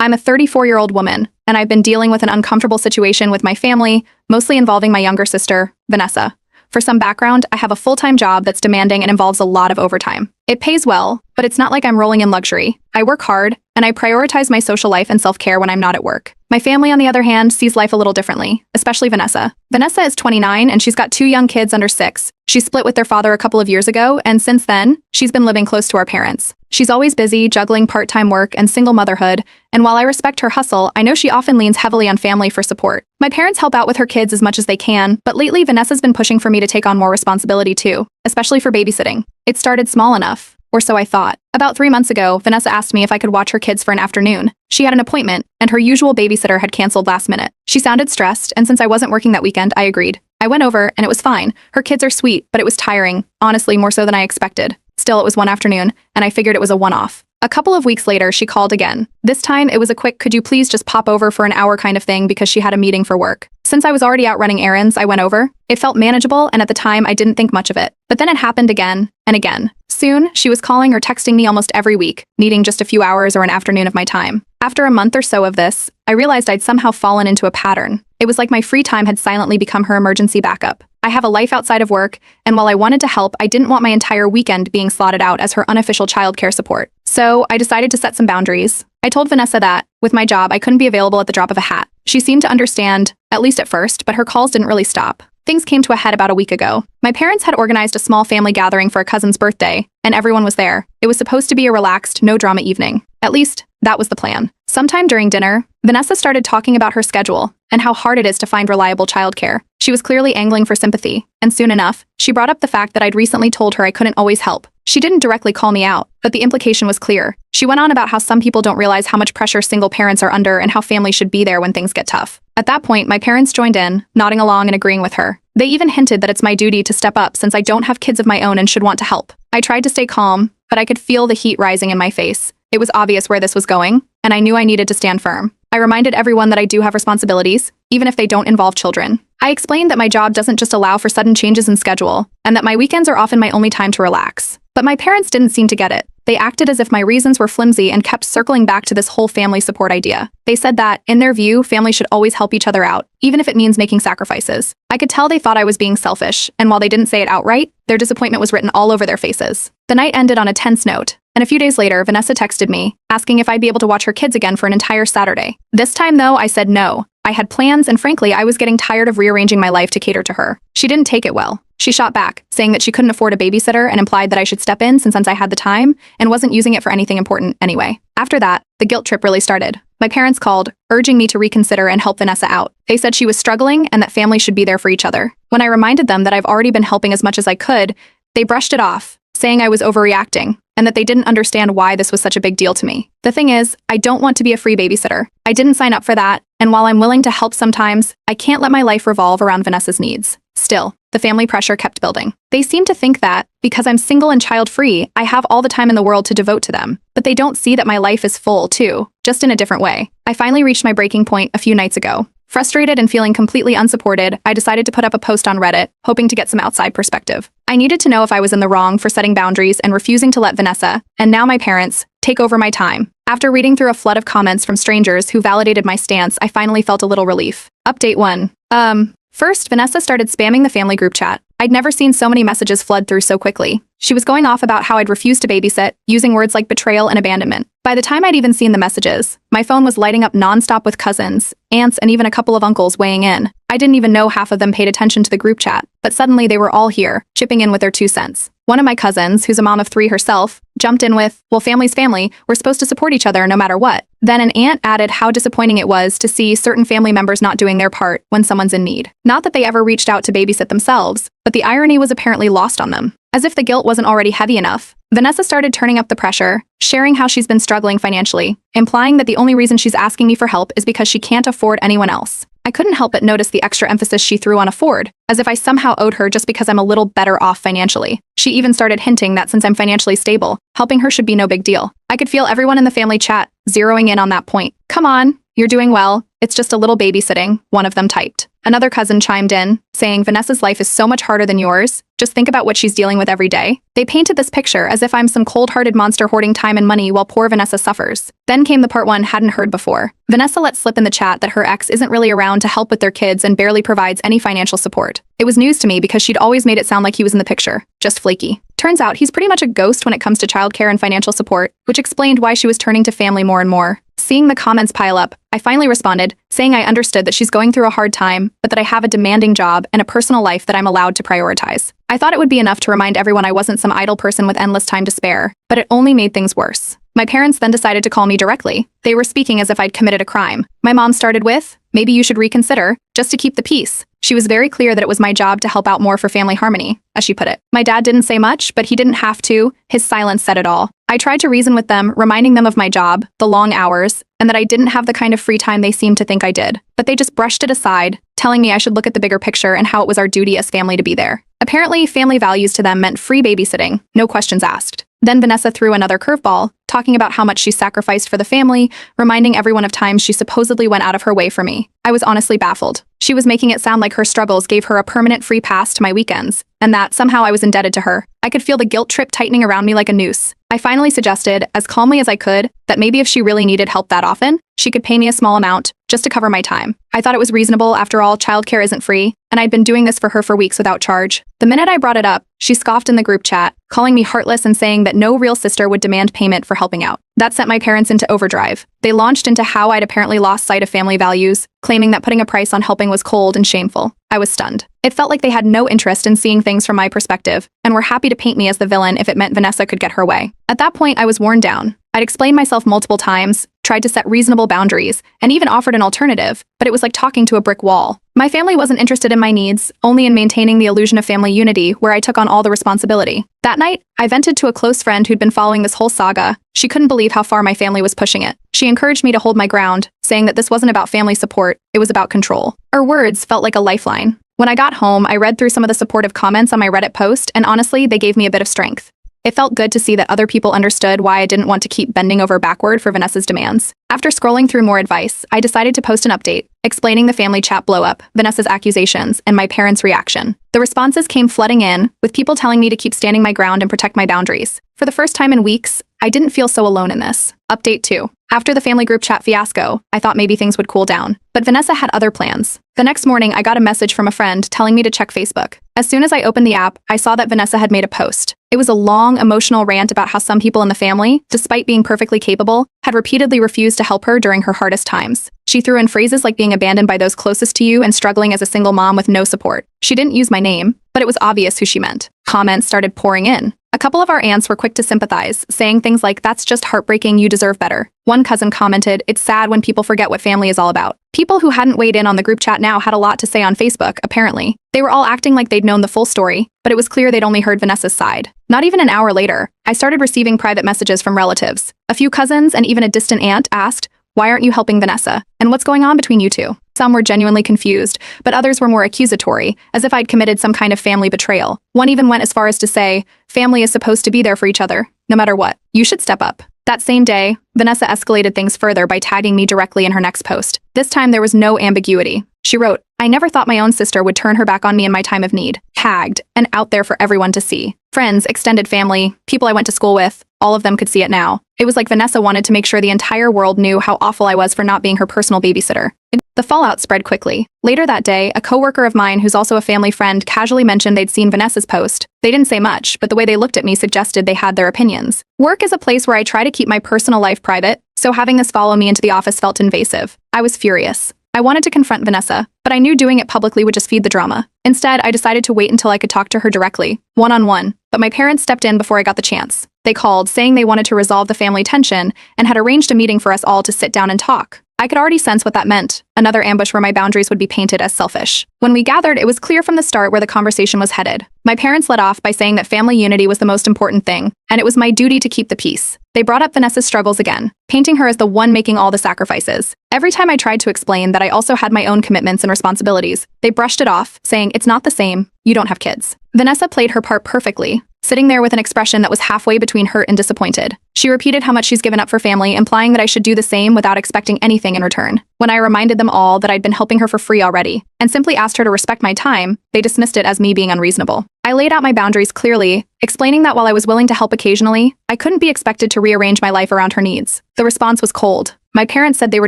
I'm a 34-year-old woman, and I've been dealing with an uncomfortable situation with my family, mostly involving my younger sister, Vanessa. For some background, I have a full-time job that's demanding and involves a lot of overtime. It pays well, but it's not like I'm rolling in luxury. I work hard, and I prioritize my social life and self-care when I'm not at work. My family, on the other hand, sees life a little differently, especially Vanessa. Vanessa is 29, and she's got 2 young kids under 6. She split with their father a couple of years ago, and since then, she's been living close to our parents. She's always busy, juggling part-time work and single motherhood, and while I respect her hustle, I know she often leans heavily on family for support. My parents help out with her kids as much as they can, but lately Vanessa's been pushing for me to take on more responsibility too, especially for babysitting. It started small enough, or so I thought. About 3 months ago, Vanessa asked me if I could watch her kids for an afternoon. She had an appointment, and her usual babysitter had canceled last minute. She sounded stressed, and since I wasn't working that weekend, I agreed. I went over, and it was fine. Her kids are sweet, but it was tiring, honestly more so than I expected. Still, it was one afternoon, and I figured it was a one-off. A couple of weeks later, she called again. This time, it was a quick, could you please just pop over for an hour kind of thing because she had a meeting for work. Since I was already out running errands, I went over. It felt manageable, and at the time, I didn't think much of it. But then it happened again and again. Soon, she was calling or texting me almost every week, needing just a few hours or an afternoon of my time. After a month or so of this, I realized I'd somehow fallen into a pattern. It was like my free time had silently become her emergency backup. I have a life outside of work, and while I wanted to help, I didn't want my entire weekend being slotted out as her unofficial childcare support. So I decided to set some boundaries. I told Vanessa that, with my job, I couldn't be available at the drop of a hat. She seemed to understand, at least at first, but her calls didn't really stop. Things came to a head about a week ago. My parents had organized a small family gathering for a cousin's birthday, and everyone was there. It was supposed to be a relaxed, no-drama evening. At least, that was the plan. Sometime during dinner, Vanessa started talking about her schedule and how hard it is to find reliable childcare. She was clearly angling for sympathy, and soon enough, she brought up the fact that I'd recently told her I couldn't always help. She didn't directly call me out, but the implication was clear. She went on about how some people don't realize how much pressure single parents are under and how families should be there when things get tough. At that point, my parents joined in, nodding along and agreeing with her. They even hinted that it's my duty to step up since I don't have kids of my own and should want to help. I tried to stay calm, but I could feel the heat rising in my face. It was obvious where this was going, and I knew I needed to stand firm. I reminded everyone that I do have responsibilities, even if they don't involve children. I explained that my job doesn't just allow for sudden changes in schedule, and that my weekends are often my only time to relax. But my parents didn't seem to get it. They acted as if my reasons were flimsy and kept circling back to this whole family support idea. They said that, in their view, families should always help each other out, even if it means making sacrifices. I could tell they thought I was being selfish, and while they didn't say it outright, their disappointment was written all over their faces. The night ended on a tense note, and a few days later, Vanessa texted me, asking if I'd be able to watch her kids again for an entire Saturday. This time, though, I said no. I had plans, and frankly, I was getting tired of rearranging my life to cater to her. She didn't take it well. She shot back, saying that she couldn't afford a babysitter and implied that I should step in since I had the time and wasn't using it for anything important anyway. After that, the guilt trip really started. My parents called, urging me to reconsider and help Vanessa out. They said she was struggling and that families should be there for each other. When I reminded them that I've already been helping as much as I could, they brushed it off, saying I was overreacting and that they didn't understand why this was such a big deal to me. The thing is, I don't want to be a free babysitter. I didn't sign up for that, and while I'm willing to help sometimes, I can't let my life revolve around Vanessa's needs. Still, the family pressure kept building. They seem to think that, because I'm single and child-free, I have all the time in the world to devote to them. But they don't see that my life is full, too, just in a different way. I finally reached my breaking point a few nights ago. Frustrated and feeling completely unsupported, I decided to put up a post on Reddit, hoping to get some outside perspective. I needed to know if I was in the wrong for setting boundaries and refusing to let Vanessa, and now my parents, take over my time. After reading through a flood of comments from strangers who validated my stance, I finally felt a little relief. Update 1. First, Vanessa started spamming the family group chat. I'd never seen so many messages flood through so quickly. She was going off about how I'd refused to babysit, using words like betrayal and abandonment. By the time I'd even seen the messages, my phone was lighting up nonstop with cousins, aunts, and even a couple of uncles weighing in. I didn't even know half of them paid attention to the group chat, but suddenly they were all here, chipping in with their 2 cents. One of my cousins, who's a mom of 3 herself, jumped in with, well, family's family, we're supposed to support each other no matter what. Then an aunt added how disappointing it was to see certain family members not doing their part when someone's in need. Not that they ever reached out to babysit themselves, but the irony was apparently lost on them. As if the guilt wasn't already heavy enough, Vanessa started turning up the pressure, sharing how she's been struggling financially, implying that the only reason she's asking me for help is because she can't afford anyone else. I couldn't help but notice the extra emphasis she threw on afford, as if I somehow owed her just because I'm a little better off financially. She even started hinting that since I'm financially stable, helping her should be no big deal. I could feel everyone in the family chat zeroing in on that point. "Come on, you're doing well. It's just a little babysitting," one of them typed. Another cousin chimed in, saying, "Vanessa's life is so much harder than yours. Just think about what she's dealing with every day." They painted this picture as if I'm some cold-hearted monster hoarding time and money while poor Vanessa suffers. Then came the part one hadn't heard before. Vanessa let slip in the chat that her ex isn't really around to help with their kids and barely provides any financial support. It was news to me because she'd always made it sound like he was in the picture, just flaky. Turns out he's pretty much a ghost when it comes to childcare and financial support, which explained why she was turning to family more and more. Seeing the comments pile up, I finally responded, saying I understood that she's going through a hard time, but that I have a demanding job and a personal life that I'm allowed to prioritize. I thought it would be enough to remind everyone I wasn't some idle person with endless time to spare, but it only made things worse. My parents then decided to call me directly. They were speaking as if I'd committed a crime. My mom started with, "Maybe you should reconsider, just to keep the peace." She was very clear that it was my job to help out more for family harmony, as she put it. My dad didn't say much, but he didn't have to. His silence said it all. I tried to reason with them, reminding them of my job, the long hours, and that I didn't have the kind of free time they seemed to think I did. But they just brushed it aside, telling me I should look at the bigger picture and how it was our duty as family to be there. Apparently, family values to them meant free babysitting, no questions asked. Then Vanessa threw another curveball, talking about how much she sacrificed for the family, reminding everyone of times she supposedly went out of her way for me. I was honestly baffled. She was making it sound like her struggles gave her a permanent free pass to my weekends, and that somehow I was indebted to her. I could feel the guilt trip tightening around me like a noose. I finally suggested, as calmly as I could, that maybe if she really needed help that often, she could pay me a small amount, just to cover my time. I thought it was reasonable. After all, childcare isn't free, and I'd been doing this for her for weeks without charge. The minute I brought it up, she scoffed in the group chat, calling me heartless and saying that no real sister would demand payment for helping out. That sent my parents into overdrive. They launched into how I'd apparently lost sight of family values, claiming that putting a price on helping was cold and shameful. I was stunned. It felt like they had no interest in seeing things from my perspective, and were happy to paint me as the villain if it meant Vanessa could get her way. At that point, I was worn down. I'd explained myself multiple times, tried to set reasonable boundaries, and even offered an alternative, but it was like talking to a brick wall. My family wasn't interested in my needs, only in maintaining the illusion of family unity, where I took on all the responsibility. That night, I vented to a close friend who'd been following this whole saga. She couldn't believe how far my family was pushing it. She encouraged me to hold my ground, saying that this wasn't about family support, it was about control. Her words felt like a lifeline. When I got home, I read through some of the supportive comments on my Reddit post, and honestly, they gave me a bit of strength. It felt good to see that other people understood why I didn't want to keep bending over backward for Vanessa's demands. After scrolling through more advice, I decided to post an update, explaining the family chat blow-up, Vanessa's accusations, and my parents' reaction. The responses came flooding in, with people telling me to keep standing my ground and protect my boundaries. For the first time in weeks, I didn't feel so alone in this. Update 2. After the family group chat fiasco, I thought maybe things would cool down. But Vanessa had other plans. The next morning, I got a message from a friend telling me to check Facebook. As soon as I opened the app, I saw that Vanessa had made a post. It was a long, emotional rant about how some people in the family, despite being perfectly capable, had repeatedly refused to help her during her hardest times. She threw in phrases like being abandoned by those closest to you and struggling as a single mom with no support. She didn't use my name, but it was obvious who she meant. Comments started pouring in. A couple of our aunts were quick to sympathize, saying things like, "That's just heartbreaking, you deserve better." One cousin commented, "It's sad when people forget what family is all about." People who hadn't weighed in on the group chat now had a lot to say on Facebook, apparently. They were all acting like they'd known the full story, but it was clear they'd only heard Vanessa's side. Not even an hour later, I started receiving private messages from relatives. A few cousins and even a distant aunt asked, "Why aren't you helping Vanessa? And what's going on between you two?" Some were genuinely confused, but others were more accusatory, as if I'd committed some kind of family betrayal. One even went as far as to say, "Family is supposed to be there for each other, no matter what. You should step up." That same day, Vanessa escalated things further by tagging me directly in her next post. This time there was no ambiguity. She wrote, "I never thought my own sister would turn her back on me in my time of need." Tagged, and out there for everyone to see. Friends, extended family, people I went to school with, all of them could see it now. It was like Vanessa wanted to make sure the entire world knew how awful I was for not being her personal babysitter. The fallout spread quickly. Later that day, a coworker of mine who's also a family friend casually mentioned they'd seen Vanessa's post. They didn't say much, but the way they looked at me suggested they had their opinions. Work is a place where I try to keep my personal life private, so having this follow me into the office felt invasive. I was furious. I wanted to confront Vanessa, but I knew doing it publicly would just feed the drama. Instead, I decided to wait until I could talk to her directly, one-on-one, but my parents stepped in before I got the chance. They called, saying they wanted to resolve the family tension and had arranged a meeting for us all to sit down and talk. I could already sense what that meant, another ambush where my boundaries would be painted as selfish. When we gathered, it was clear from the start where the conversation was headed. My parents led off by saying that family unity was the most important thing, and it was my duty to keep the peace. They brought up Vanessa's struggles again, painting her as the one making all the sacrifices. Every time I tried to explain that I also had my own commitments and responsibilities, they brushed it off, saying, "It's not the same, you don't have kids." Vanessa played her part perfectly, sitting there with an expression that was halfway between hurt and disappointed. She repeated how much she's given up for family, implying that I should do the same without expecting anything in return. When I reminded them all that I'd been helping her for free already, and simply asked her to respect my time, they dismissed it as me being unreasonable. I laid out my boundaries clearly, explaining that while I was willing to help occasionally, I couldn't be expected to rearrange my life around her needs. The response was cold. My parents said they were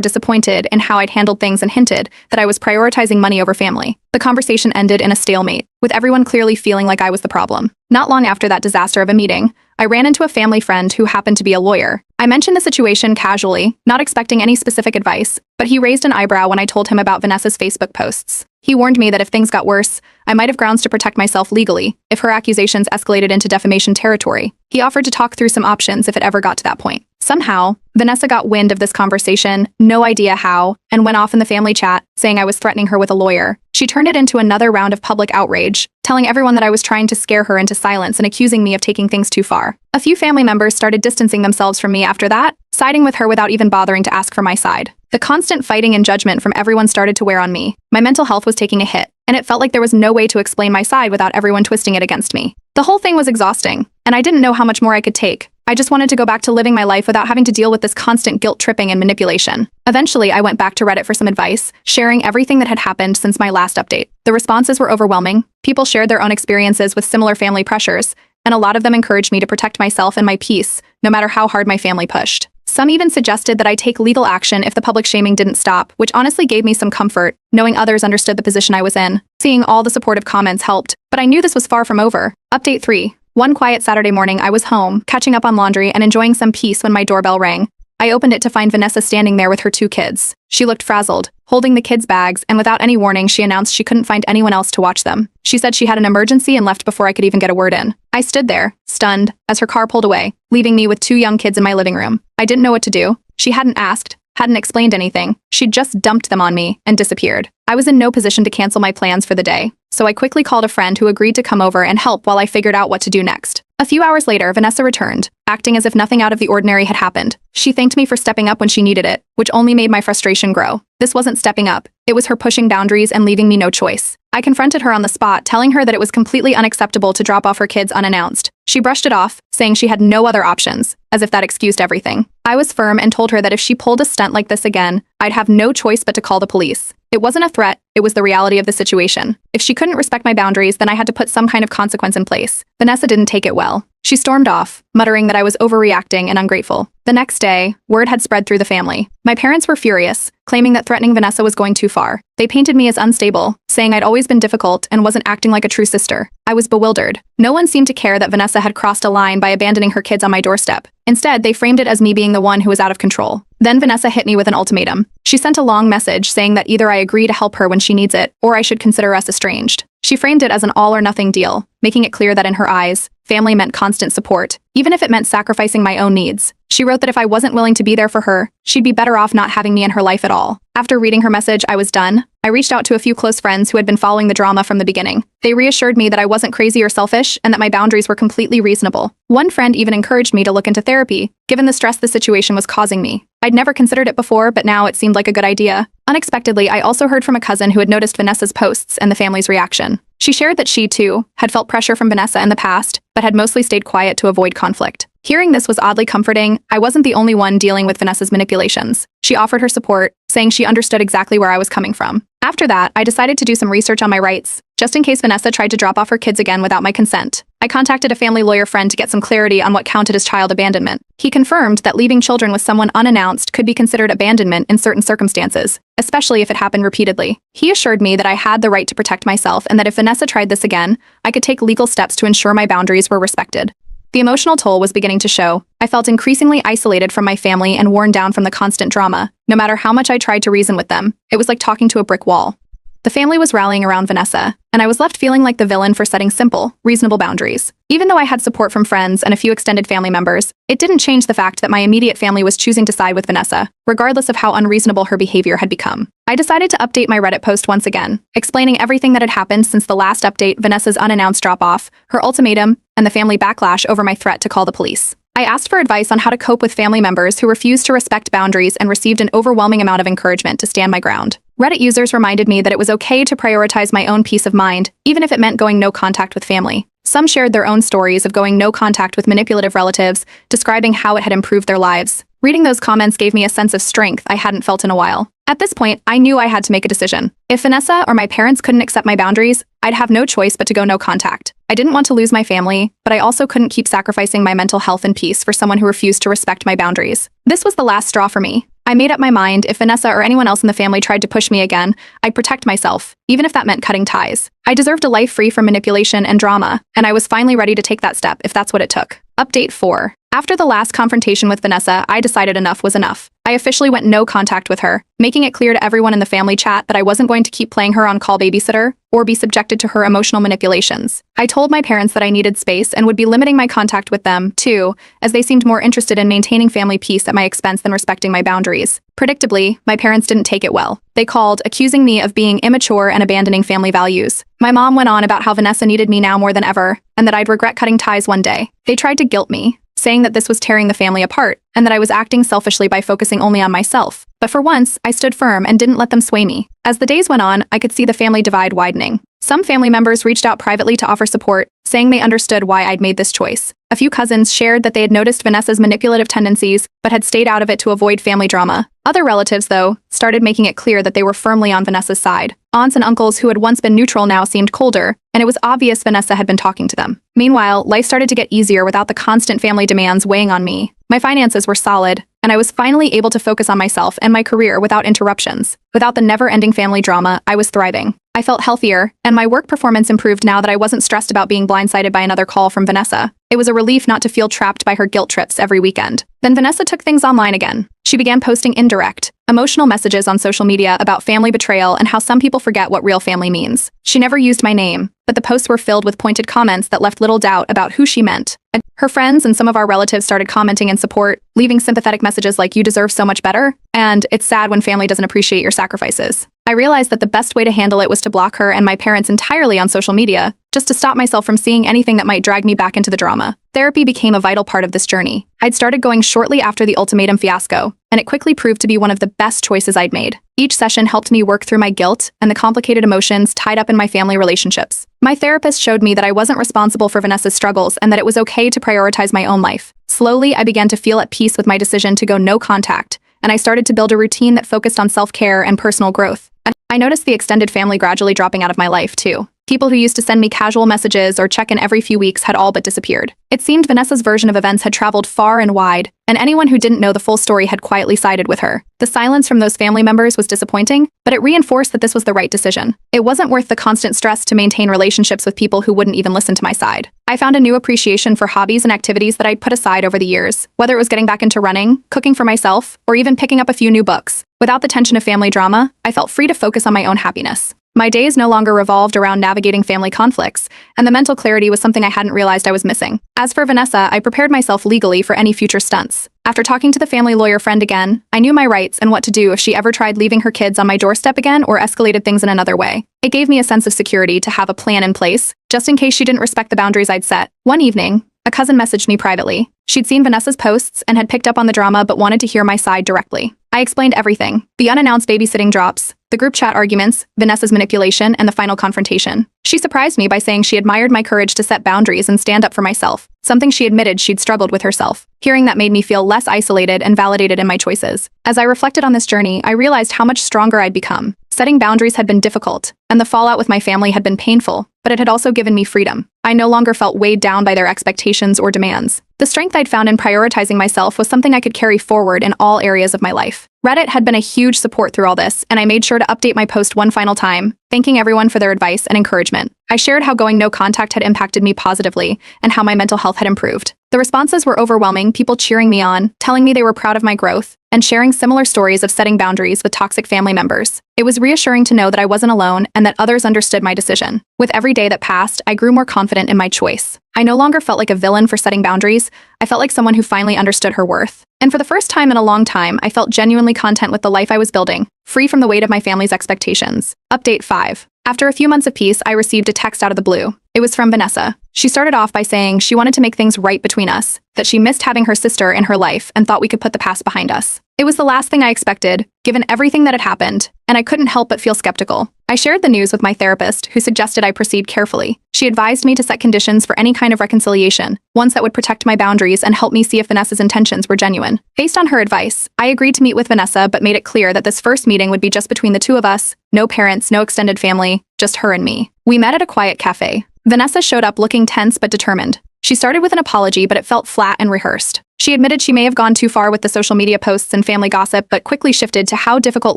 disappointed in how I'd handled things and hinted that I was prioritizing money over family. The conversation ended in a stalemate, with everyone clearly feeling like I was the problem. Not long after that disaster of a meeting, I ran into a family friend who happened to be a lawyer. I mentioned the situation casually, not expecting any specific advice, but he raised an eyebrow when I told him about Vanessa's Facebook posts. He warned me that if things got worse, I might have grounds to protect myself legally if her accusations escalated into defamation territory. He offered to talk through some options if it ever got to that point. Somehow, Vanessa got wind of this conversation, no idea how, and went off in the family chat, saying I was threatening her with a lawyer. She turned it into another round of public outrage, telling everyone that I was trying to scare her into silence and accusing me of taking things too far. A few family members started distancing themselves from me after that, siding with her without even bothering to ask for my side. The constant fighting and judgment from everyone started to wear on me. My mental health was taking a hit, and it felt like there was no way to explain my side without everyone twisting it against me. The whole thing was exhausting, and I didn't know how much more I could take. I just wanted to go back to living my life without having to deal with this constant guilt-tripping and manipulation. Eventually, I went back to Reddit for some advice, sharing everything that had happened since my last update. The responses were overwhelming. People shared their own experiences with similar family pressures, and a lot of them encouraged me to protect myself and my peace, no matter how hard my family pushed. Some even suggested that I take legal action if the public shaming didn't stop, which honestly gave me some comfort, knowing others understood the position I was in. Seeing all the supportive comments helped, but I knew this was far from over. Update 3. One quiet Saturday morning, I was home, catching up on laundry and enjoying some peace when my doorbell rang. I opened it to find Vanessa standing there with her 2 kids. She looked frazzled, holding the kids' bags, and without any warning, she announced she couldn't find anyone else to watch them. She said she had an emergency and left before I could even get a word in. I stood there, stunned, as her car pulled away, leaving me with 2 young kids in my living room. I didn't know what to do. She hadn't asked, hadn't explained anything. She'd just dumped them on me and disappeared. I was in no position to cancel my plans for the day, so I quickly called a friend who agreed to come over and help while I figured out what to do next. A few hours later, Vanessa returned, acting as if nothing out of the ordinary had happened. She thanked me for stepping up when she needed it, which only made my frustration grow. This wasn't stepping up. It was her pushing boundaries and leaving me no choice. I confronted her on the spot, telling her that it was completely unacceptable to drop off her kids unannounced. She brushed it off, saying she had no other options, as if that excused everything. I was firm and told her that if she pulled a stunt like this again, I'd have no choice but to call the police. It wasn't a threat, it was the reality of the situation. If she couldn't respect my boundaries, then I had to put some kind of consequence in place. Vanessa didn't take it well. She stormed off, muttering that I was overreacting and ungrateful. The next day, word had spread through the family. My parents were furious, claiming that threatening Vanessa was going too far. They painted me as unstable, saying I'd always been difficult and wasn't acting like a true sister. I was bewildered. No one seemed to care that Vanessa had crossed a line by abandoning her kids on my doorstep. Instead, they framed it as me being the one who was out of control. Then Vanessa hit me with an ultimatum. She sent a long message saying that either I agree to help her when she needs it, or I should consider us estranged. She framed it as an all-or-nothing deal, making it clear that in her eyes, family meant constant support, even if it meant sacrificing my own needs. She wrote that if I wasn't willing to be there for her, she'd be better off not having me in her life at all. After reading her message, I was done. I reached out to a few close friends who had been following the drama from the beginning. They reassured me that I wasn't crazy or selfish and that my boundaries were completely reasonable. One friend even encouraged me to look into therapy, given the stress the situation was causing me. I'd never considered it before, but now it seemed like a good idea. Unexpectedly, I also heard from a cousin who had noticed Vanessa's posts and the family's reaction. She shared that she, too, had felt pressure from Vanessa in the past, but had mostly stayed quiet to avoid conflict. Hearing this was oddly comforting. I wasn't the only one dealing with Vanessa's manipulations. She offered her support, saying she understood exactly where I was coming from. After that, I decided to do some research on my rights, just in case Vanessa tried to drop off her kids again without my consent. I contacted a family lawyer friend to get some clarity on what counted as child abandonment. He confirmed that leaving children with someone unannounced could be considered abandonment in certain circumstances, especially if it happened repeatedly. He assured me that I had the right to protect myself and that if Vanessa tried this again, I could take legal steps to ensure my boundaries were respected. The emotional toll was beginning to show. I felt increasingly isolated from my family and worn down from the constant drama. No matter how much I tried to reason with them, it was like talking to a brick wall. The family was rallying around Vanessa, and I was left feeling like the villain for setting simple, reasonable boundaries. Even though I had support from friends and a few extended family members, it didn't change the fact that my immediate family was choosing to side with Vanessa, regardless of how unreasonable her behavior had become. I decided to update my Reddit post once again, explaining everything that had happened since the last update, Vanessa's unannounced drop-off, her ultimatum, and the family backlash over my threat to call the police. I asked for advice on how to cope with family members who refused to respect boundaries and received an overwhelming amount of encouragement to stand my ground. Reddit users reminded me that it was okay to prioritize my own peace of mind, even if it meant going no contact with family. Some shared their own stories of going no contact with manipulative relatives, describing how it had improved their lives. Reading those comments gave me a sense of strength I hadn't felt in a while. At this point, I knew I had to make a decision. If Vanessa or my parents couldn't accept my boundaries, I'd have no choice but to go no contact. I didn't want to lose my family, but I also couldn't keep sacrificing my mental health and peace for someone who refused to respect my boundaries. This was the last straw for me. I made up my mind if Vanessa or anyone else in the family tried to push me again, I'd protect myself, even if that meant cutting ties. I deserved a life free from manipulation and drama, and I was finally ready to take that step if that's what it took. Update 4. After the last confrontation with Vanessa, I decided enough was enough. I officially went no contact with her, making it clear to everyone in the family chat that I wasn't going to keep playing her on-call babysitter or be subjected to her emotional manipulations. I told my parents that I needed space and would be limiting my contact with them, too, as they seemed more interested in maintaining family peace at my expense than respecting my boundaries. Predictably, my parents didn't take it well. They called, accusing me of being immature and abandoning family values. My mom went on about how Vanessa needed me now more than ever, and that I'd regret cutting ties one day. They tried to guilt me, saying that this was tearing the family apart, and that I was acting selfishly by focusing only on myself. But for once, I stood firm and didn't let them sway me. As the days went on, I could see the family divide widening. Some family members reached out privately to offer support, saying they understood why I'd made this choice. A few cousins shared that they had noticed Vanessa's manipulative tendencies, but had stayed out of it to avoid family drama. Other relatives, though, started making it clear that they were firmly on Vanessa's side. Aunts and uncles who had once been neutral now seemed colder, and it was obvious Vanessa had been talking to them. Meanwhile, life started to get easier without the constant family demands weighing on me. My finances were solid, and I was finally able to focus on myself and my career without interruptions. Without the never-ending family drama, I was thriving. I felt healthier, and my work performance improved now that I wasn't stressed about being blindsided by another call from Vanessa. It was a relief not to feel trapped by her guilt trips every weekend. Then Vanessa took things online again. She began posting indirect, emotional messages on social media about family betrayal and how some people forget what real family means. She never used my name, but the posts were filled with pointed comments that left little doubt about who she meant. Her friends and some of our relatives started commenting in support, leaving sympathetic messages like, "You deserve so much better," and "It's sad when family doesn't appreciate your sacrifices." I realized that the best way to handle it was to block her and my parents entirely on social media, just to stop myself from seeing anything that might drag me back into the drama. Therapy became a vital part of this journey. I'd started going shortly after the ultimatum fiasco, and it quickly proved to be one of the best choices I'd made. Each session helped me work through my guilt and the complicated emotions tied up in my family relationships. My therapist showed me that I wasn't responsible for Vanessa's struggles and that it was okay to prioritize my own life. Slowly, I began to feel at peace with my decision to go no contact, and I started to build a routine that focused on self-care and personal growth. I noticed the extended family gradually dropping out of my life, too. People who used to send me casual messages or check in every few weeks had all but disappeared. It seemed Vanessa's version of events had traveled far and wide, and anyone who didn't know the full story had quietly sided with her. The silence from those family members was disappointing, but it reinforced that this was the right decision. It wasn't worth the constant stress to maintain relationships with people who wouldn't even listen to my side. I found a new appreciation for hobbies and activities that I'd put aside over the years, whether it was getting back into running, cooking for myself, or even picking up a few new books. Without the tension of family drama, I felt free to focus on my own happiness. My days no longer revolved around navigating family conflicts, and the mental clarity was something I hadn't realized I was missing. As for Vanessa, I prepared myself legally for any future stunts. After talking to the family lawyer friend again, I knew my rights and what to do if she ever tried leaving her kids on my doorstep again or escalated things in another way. It gave me a sense of security to have a plan in place, just in case she didn't respect the boundaries I'd set. One evening, a cousin messaged me privately. She'd seen Vanessa's posts and had picked up on the drama but wanted to hear my side directly. I explained everything: the unannounced babysitting drops, the group chat arguments, Vanessa's manipulation, and the final confrontation. She surprised me by saying she admired my courage to set boundaries and stand up for myself, something she admitted she'd struggled with herself. Hearing that made me feel less isolated and validated in my choices. As I reflected on this journey, I realized how much stronger I'd become. Setting boundaries had been difficult, and the fallout with my family had been painful, but it had also given me freedom. I no longer felt weighed down by their expectations or demands. The strength I'd found in prioritizing myself was something I could carry forward in all areas of my life. Reddit had been a huge support through all this, and I made sure to update my post one final time, thanking everyone for their advice and encouragement. I shared how going no contact had impacted me positively and how my mental health had improved. The responses were overwhelming, people cheering me on, telling me they were proud of my growth, and sharing similar stories of setting boundaries with toxic family members. It was reassuring to know that I wasn't alone and that others understood my decision. With every day that passed, I grew more confident in my choice. I no longer felt like a villain for setting boundaries. I felt like someone who finally understood her worth. And for the first time in a long time, I felt genuinely content with the life I was building, free from the weight of my family's expectations. Update 5. After a few months of peace, I received a text out of the blue. It was from Vanessa. She started off by saying she wanted to make things right between us, that she missed having her sister in her life and thought we could put the past behind us. It was the last thing I expected, given everything that had happened, and I couldn't help but feel skeptical. I shared the news with my therapist, who suggested I proceed carefully. She advised me to set conditions for any kind of reconciliation, ones that would protect my boundaries and help me see if Vanessa's intentions were genuine. Based on her advice, I agreed to meet with Vanessa but made it clear that this first meeting would be just between the two of us, no parents, no extended family, just her and me. We met at a quiet cafe. Vanessa showed up looking tense but determined. She started with an apology, but it felt flat and rehearsed. She admitted she may have gone too far with the social media posts and family gossip, but quickly shifted to how difficult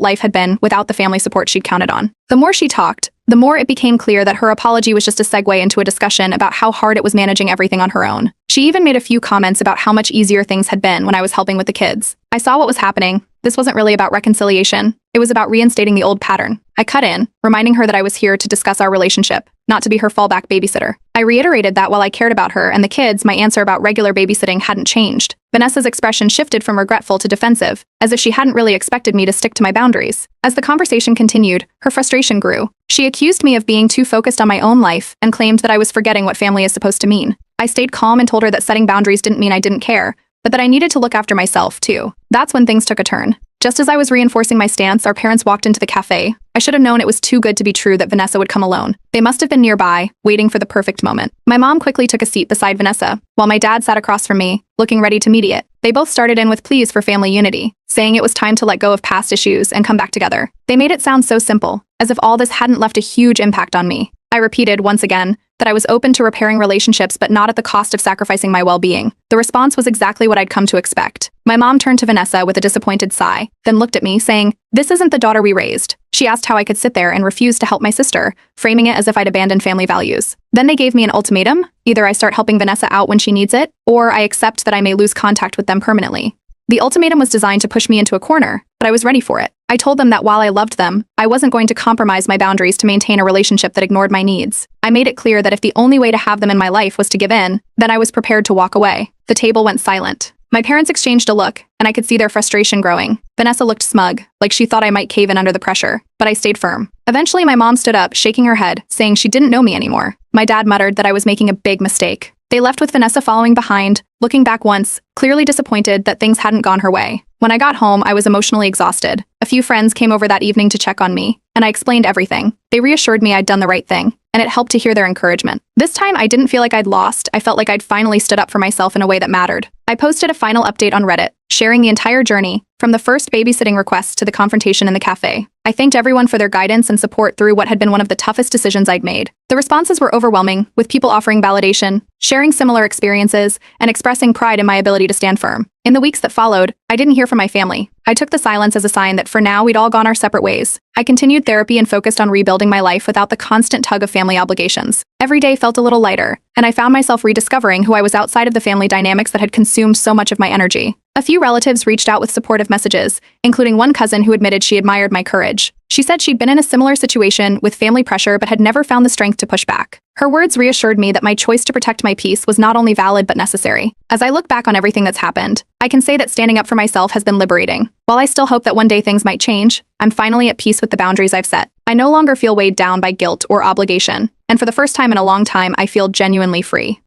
life had been without the family support she'd counted on. The more she talked, the more it became clear that her apology was just a segue into a discussion about how hard it was managing everything on her own. She even made a few comments about how much easier things had been when I was helping with the kids. I saw what was happening. This wasn't really about reconciliation. It was about reinstating the old pattern. I cut in, reminding her that I was here to discuss our relationship, not to be her fallback babysitter. I reiterated that while I cared about her and the kids, my answer about regular babysitting hadn't changed. Vanessa's expression shifted from regretful to defensive, as if she hadn't really expected me to stick to my boundaries. As the conversation continued, her frustration grew. She accused me of being too focused on my own life and claimed that I was forgetting what family is supposed to mean. I stayed calm and told her that setting boundaries didn't mean I didn't care, but that I needed to look after myself, too. That's when things took a turn. Just as I was reinforcing my stance, our parents walked into the cafe. I should have known it was too good to be true that Vanessa would come alone. They must have been nearby, waiting for the perfect moment. My mom quickly took a seat beside Vanessa, while my dad sat across from me, looking ready to mediate. They both started in with pleas for family unity, saying it was time to let go of past issues and come back together. They made it sound so simple, as if all this hadn't left a huge impact on me. I repeated once again that I was open to repairing relationships but not at the cost of sacrificing my well-being. The response was exactly what I'd come to expect. My mom turned to Vanessa with a disappointed sigh, then looked at me, saying, "This isn't the daughter we raised." She asked how I could sit there and refuse to help my sister, framing it as if I'd abandoned family values. Then they gave me an ultimatum. Either I start helping Vanessa out when she needs it, or I accept that I may lose contact with them permanently. The ultimatum was designed to push me into a corner, but I was ready for it. I told them that while I loved them, I wasn't going to compromise my boundaries to maintain a relationship that ignored my needs. I made it clear that if the only way to have them in my life was to give in, then I was prepared to walk away. The table went silent. My parents exchanged a look, and I could see their frustration growing. Vanessa looked smug, like she thought I might cave in under the pressure, but I stayed firm. Eventually, my mom stood up, shaking her head, saying she didn't know me anymore. My dad muttered that I was making a big mistake. They left with Vanessa following behind, looking back once, clearly disappointed that things hadn't gone her way. When I got home, I was emotionally exhausted. A few friends came over that evening to check on me, and I explained everything. They reassured me I'd done the right thing, and it helped to hear their encouragement. This time, I didn't feel like I'd lost. I felt like I'd finally stood up for myself in a way that mattered. I posted a final update on Reddit, sharing the entire journey, from the first babysitting request to the confrontation in the cafe. I thanked everyone for their guidance and support through what had been one of the toughest decisions I'd made. The responses were overwhelming, with people offering validation, sharing similar experiences, and expressing pride in my ability to stand firm. In the weeks that followed, I didn't hear from my family. I took the silence as a sign that for now we'd all gone our separate ways. I continued therapy and focused on rebuilding my life without the constant tug of family obligations. Every day felt a little lighter, and I found myself rediscovering who I was outside of the family dynamics that had consumed so much of my energy. A few relatives reached out with supportive messages, including one cousin who admitted she admired my courage. She said she'd been in a similar situation with family pressure but had never found the strength to push back. Her words reassured me that my choice to protect my peace was not only valid but necessary. As I look back on everything that's happened, I can say that standing up for myself has been liberating. While I still hope that one day things might change, I'm finally at peace with the boundaries I've set. I no longer feel weighed down by guilt or obligation, and for the first time in a long time, I feel genuinely free.